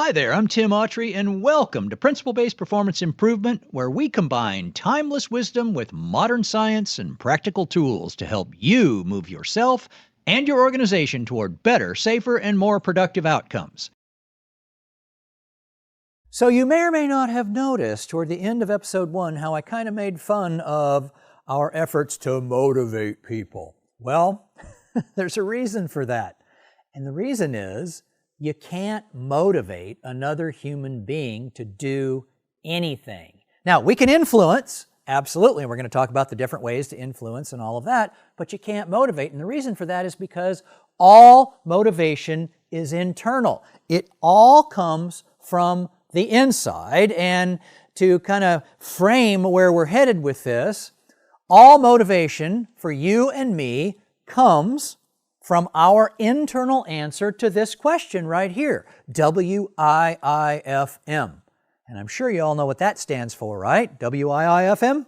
Hi there, I'm Tim Autrey, and welcome to Principle-Based Performance Improvement, where we combine timeless wisdom with modern science and practical tools to help you move yourself and your organization toward better, safer, and more productive outcomes. So you may or may not have noticed toward the end of episode 1 how I kind of made fun of our efforts to motivate people. Well, there's a reason for that. And the reason is you can't motivate another human being to do anything. Now, we can influence, absolutely, and we're going to talk about the different ways to influence and all of that, but you can't motivate. And the reason for that is because all motivation is internal. It all comes from the inside. And to kind of frame where we're headed with this, all motivation for you and me comes from our internal answer to this question right here, W-I-I-F-M. And I'm sure you all know what that stands for, right? W-I-I-F-M?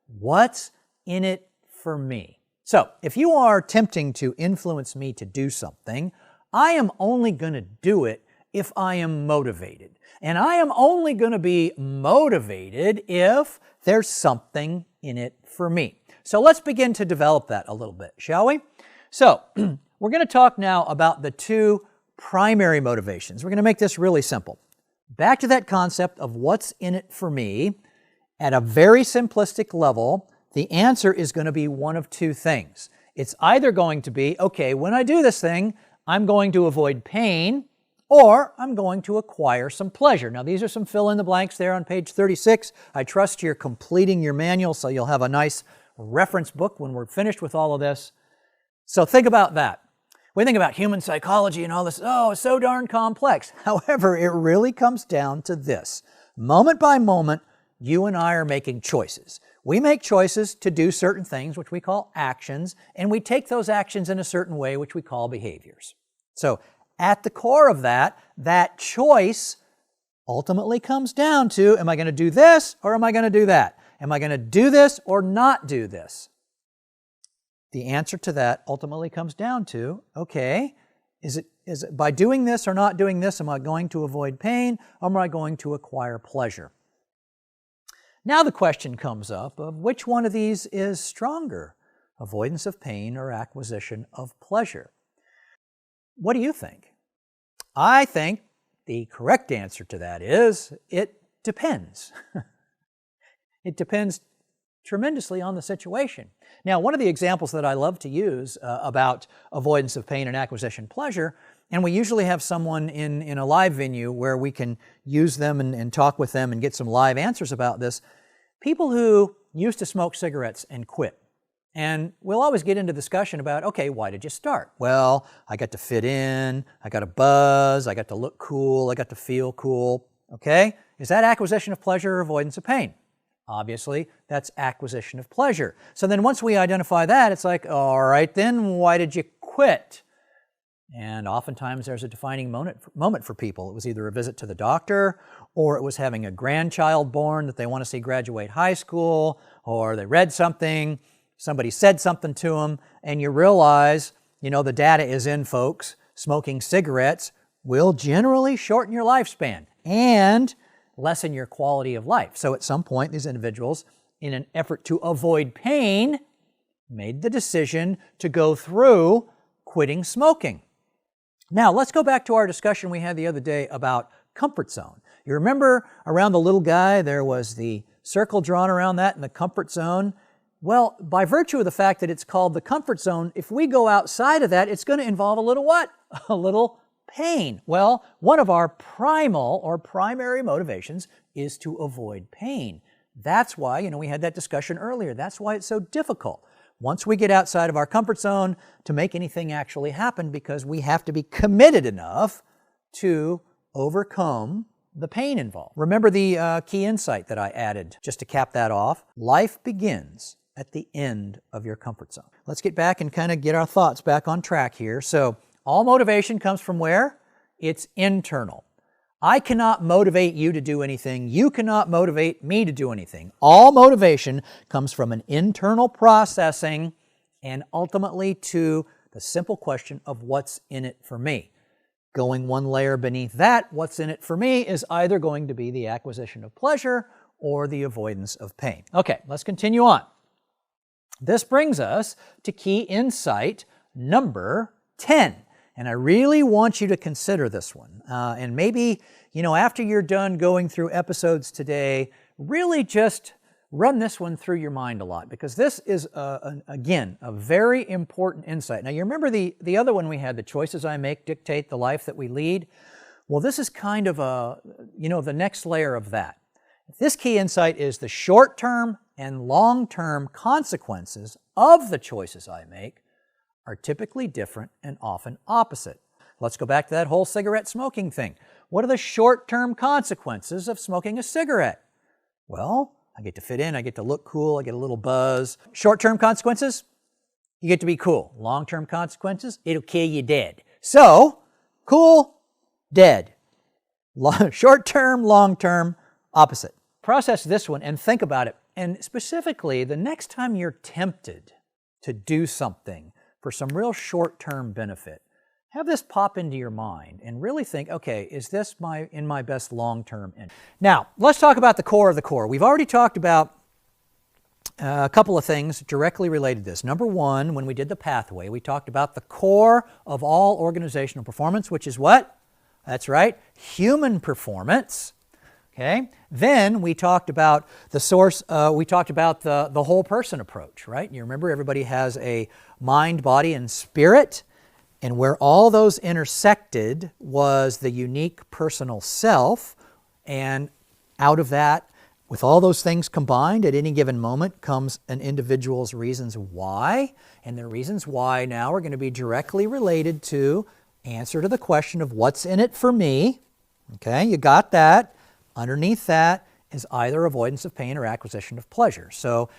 What's in it for me? So, if you are attempting to influence me to do something, I am only going to do it if I am motivated. And I am only going to be motivated if there's something in it for me. So let's begin to develop that a little bit, shall we? So, we're going to talk now about the two primary motivations. We're going to make this really simple. Back to that concept of what's in it for me, at a very simplistic level, the answer is going to be one of two things. It's either going to be, okay, when I do this thing, I'm going to avoid pain, or I'm going to acquire some pleasure. Now, these are some fill-in-the-blanks there on page 36. I trust you're completing your manual, so you'll have a nice reference book when we're finished with all of this. So think about that. We think about human psychology and all this, oh, it's so darn complex. However, it really comes down to this. Moment by moment, you and I are making choices. We make choices to do certain things, which we call actions, and we take those actions in a certain way, which we call behaviors. So at the core of that choice ultimately comes down to, am I going to do this or am I going to do that? Am I going to do this or not do this? The answer to that ultimately comes down to, okay, is it by doing this or not doing this, am I going to avoid pain or am I going to acquire pleasure? Now the question comes up of which one of these is stronger, avoidance of pain or acquisition of pleasure? What do you think? I think the correct answer to that is it depends. It depends tremendously on the situation. Now, one of the examples that I love to use about avoidance of pain and acquisition pleasure, and we usually have someone in a live venue where we can use them and talk with them and get some live answers about this, people who used to smoke cigarettes and quit. And we'll always get into discussion about, okay, why did you start? Well, I got to fit in, I got a buzz, I got to look cool, I got to feel cool. Okay? Is that acquisition of pleasure or avoidance of pain? Obviously, that's acquisition of pleasure. So then once we identify that, it's like, all right then, why did you quit? And oftentimes there's a defining moment for people. It was either a visit to the doctor, or it was having a grandchild born that they want to see graduate high school, or they read something, somebody said something to them, and you realize, the data is in, folks, smoking cigarettes will generally shorten your lifespan and lessen your quality of life. So at some point, these individuals, in an effort to avoid pain, made the decision to go through quitting smoking. Now, let's go back to our discussion we had the other day about comfort zone. You remember around the little guy, there was the circle drawn around that in the comfort zone. Well, by virtue of the fact that it's called the comfort zone, if we go outside of that, it's going to involve a little what? A little pain. Well, one of our primal or primary motivations is to avoid pain. That's why, we had that discussion earlier. That's why it's so difficult once we get outside of our comfort zone to make anything actually happen, because we have to be committed enough to overcome the pain involved. Remember the key insight that I added just to cap that off? Life begins at the end of your comfort zone. Let's get back and kind of get our thoughts back on track here. So all motivation comes from where? It's internal. I cannot motivate you to do anything. You cannot motivate me to do anything. All motivation comes from an internal processing and ultimately to the simple question of what's in it for me. Going one layer beneath that, what's in it for me is either going to be the acquisition of pleasure or the avoidance of pain. Okay, let's continue on. This brings us to key insight number 10. And I really want you to consider this one. And maybe, after you're done going through episodes today, really just run this one through your mind a lot, because this is, again, a very important insight. Now, you remember the other one we had, the choices I make dictate the life that we lead? Well, this is kind of the next layer of that. This key insight is the short-term and long-term consequences of the choices I make are typically different and often opposite. Let's go back to that whole cigarette smoking thing. What are the short-term consequences of smoking a cigarette? Well, I get to fit in, I get to look cool, I get a little buzz. Short-term consequences, you get to be cool. Long-term consequences, it'll kill you dead. So, cool, dead. Short-term, long-term, opposite. Process this one and think about it. And specifically, the next time you're tempted to do something for some real short-term benefit, have this pop into your mind and really think, okay, is this in my best long-term interest? Now, let's talk about the core of the core. We've already talked about a couple of things directly related to this. Number one, when we did the pathway, we talked about the core of all organizational performance, which is what? That's right, human performance. Okay. Then we talked about the source, we talked about the whole person approach, right? You remember everybody has a mind, body, and spirit. And where all those intersected was the unique personal self. And out of that, with all those things combined at any given moment comes an individual's reasons why. And the reasons why now are going to be directly related to answer to the question of what's in it for me. Okay, you got that. Underneath that is either avoidance of pain or acquisition of pleasure. So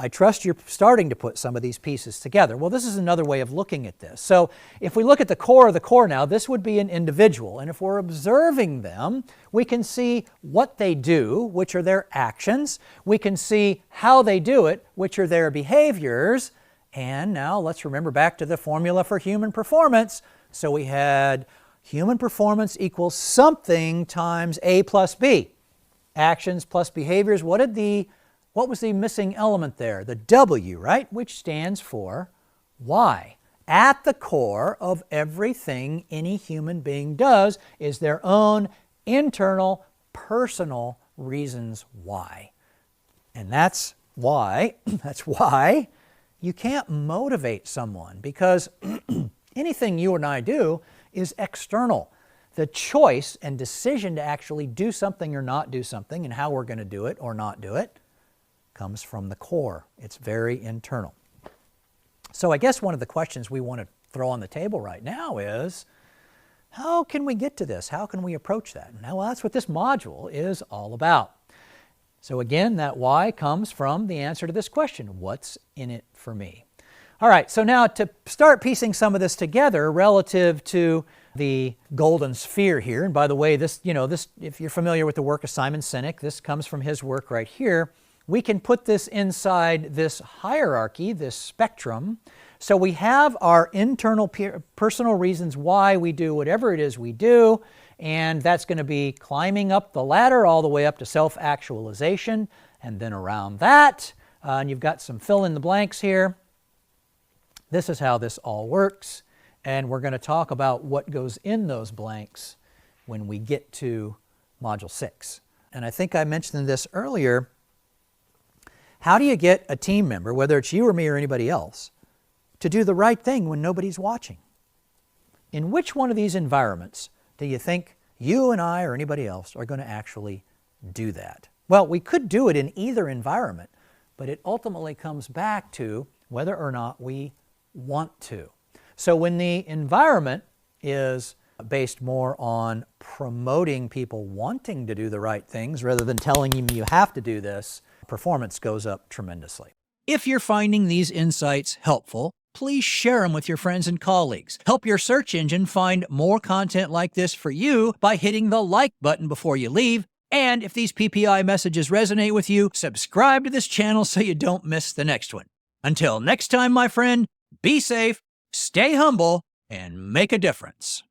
I trust you're starting to put some of these pieces together. Well, this is another way of looking at this. So if we look at the core of the core now, this would be an individual. And if we're observing them, we can see what they do, which are their actions. We can see how they do it, which are their behaviors. And now let's remember back to the formula for human performance. So we had human performance equals something times A plus B. Actions plus behaviors. What was the missing element there? The W, right? Which stands for why. At the core of everything any human being does is their own internal, personal reasons why. And that's why you can't motivate someone, because anything you and I do is external. The choice and decision to actually do something or not do something and how we're going to do it or not do it comes from the core. It's very internal. So I guess one of the questions we want to throw on the table right now is, how can we get to this? How can we approach that? Now, well, that's what this module is all about. So again, that why comes from the answer to this question, what's in it for me? All right, so now to start piecing some of this together relative to the golden sphere here, and by the way, this, if you're familiar with the work of Simon Sinek, this comes from his work right here. We can put this inside this hierarchy, this spectrum. So we have our internal personal reasons why we do whatever it is we do, and that's going to be climbing up the ladder all the way up to self-actualization, and then around that, and you've got some fill in the blanks here. This is how this all works, and we're going to talk about what goes in those blanks when we get to Module 6. And I think I mentioned this earlier. How do you get a team member, whether it's you or me or anybody else, to do the right thing when nobody's watching? In which one of these environments do you think you and I or anybody else are going to actually do that? Well, we could do it in either environment, but it ultimately comes back to whether or not we want to. So when the environment is based more on promoting people wanting to do the right things rather than telling them you have to do this, performance goes up tremendously. If you're finding these insights helpful, please share them with your friends and colleagues. Help your search engine find more content like this for you by hitting the like button before you leave. And if these PPI messages resonate with you, subscribe to this channel so you don't miss the next one. Until next time, my friend, be safe, stay humble, and make a difference.